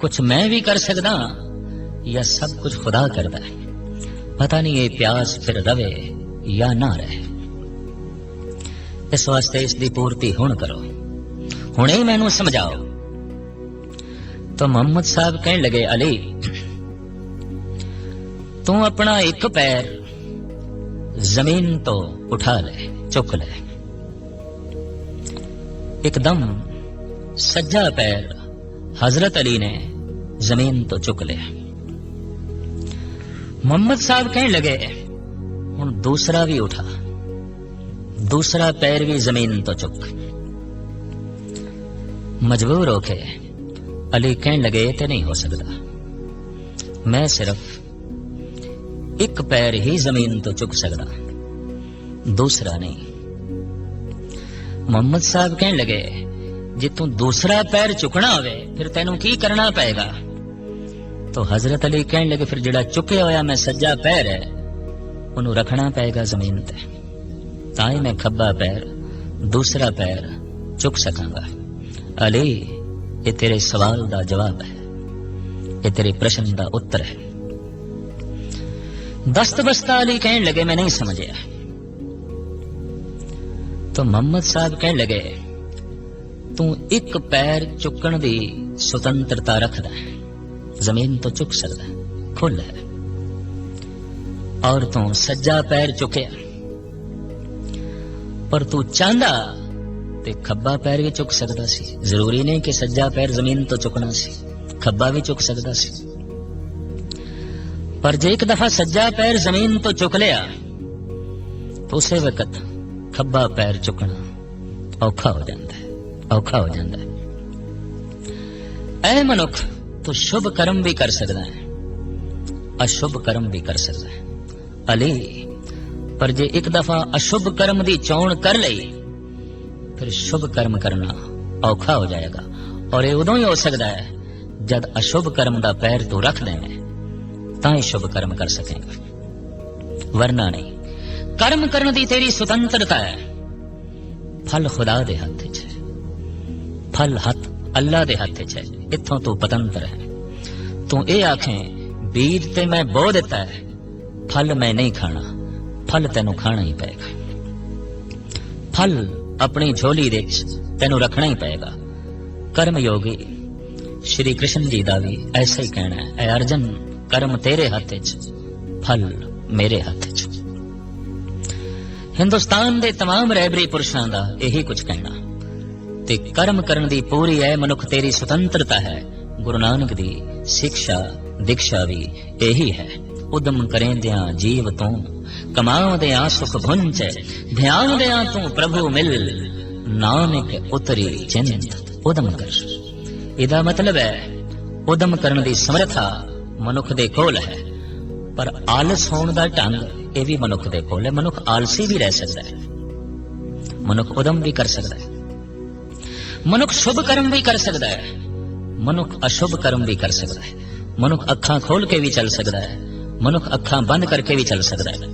कुछ मैं भी कर सकदा या सब कुछ खुदा करदा है। पता नहीं ये प्यास फिर रवे या ना रहे। इस वास्ते इसकी पूर्ति हुण करो, हुणे ही मैनू समझाओ। तो मोहम्मद साहब कहने लगे, अली तू अपना एक पैर जमीन तो उठा ले, चुक ले। एकदम सज्जा पैर हजरत अली ने जमीन तो चुक लिया। मोहम्मद साहब कहने लगे, हुण दूसरा भी उठा, दूसरा पैर भी जमीन तो चुक। मजबूर होके अली कहने लगे, ते नहीं हो सकता, मैं सिर्फ एक पैर ही जमीन तो चुक सकदा, दूसरा नहीं। मोहम्मद साहब कहने लगे, जे तू दूसरा पैर चुकना होवे फिर तेनू की करना पएगा? तो हजरत अली कहने लगे, फिर जिहड़ा चुके होया मैं सज्जा पैर है उन्हें रखना पएगा जमीन ते, ताई मैं खब्बा पैर दूसरा पैर चुक सकांगा। अली ये तेरे सवाल दा जवाब है, ये तेरे प्रश्न दा उत्तर है। दस्त बस्ता अली कहने लगे, मैं नहीं समझिया। तो मोहम्मद साहब कहने लगे, तू एक पैर चुकन दी स्वतंत्रता रखदा है, जमीन तो चुक सकदा है, खुल है। और तू सज्जा पैर चुकया, पर तू चाहता ते खब्बा पैर भी चुक सकदा सी। जरूरी नहीं कि सज्जा पैर जमीन तो चुकना सी, खब्बा भी चुक सकदा सी। पर जे एक दफा सज्जा पैर जमीन तो चुक लिया तो उसे वक्त खब्बा पैर चुकना औखा हो जाता है, औखा हो जाता है। ऐ मनुख, तू शुभ कर्म भी कर सकता है, अशुभ कर्म भी कर सकता है। अली पर जे एक दफा अशुभ कर्म दी चोण कर लई फिर शुभ कर्म करना औखा हो जाएगा। और ये उदों ही हो सकता है जब अशुभ कर्म दा पैर तू रख देवे तां ही शुभ कर्म कर सकेगा, वरना नहीं। कर्म करने दी तेरी स्वतंत्रता है, फल खुदा दे हाथ च है, फल हाथ अल्लाह दे हाथ च है। इत्थों तू पतंत्र है। तू ये आखें बीज ते मैं बो दिता है, फल मैं नहीं खाना, फल तेनू खाना ही पएगा। फल अपनी झोली दे तेनू रखना ही पएगा। कर्म योगी श्री कृष्ण जी दा भी ऐसा ही कहना है, ऐ अर्जन कर्म तेरे हाथ च, फल मेरे हाथ च। हिंदुस्तान दे तमाम रहबरी पुरुषां दा यही कुछ कहना ते कर्म करन दी पूरी है मनुख तेरी स्वतंत्रता है। गुरु नानक दी शिक्षा दीक्षा भी यही है। उदम करेंदियां जीव तू कमावदियां सुख भुंज, ध्यान दियां तू प्रभु मिल, नानक उतरी चिंत उदम कर। इदा मतलब है उदम करन दी समर्था मनुख दे कोल है, पर आलस होने दा ढंग ये भी मनुख दे कोल है। मनुख आलसी भी रह सकता है, मनुख उदम भी कर सकता है, मनुख शुभ कर्म भी कर सकता है, मनुख अशुभ कर्म भी कर सकता है। मनुख अखां खोल के भी चल सकता है, मनुख अखां बंद करके भी चल सकता है।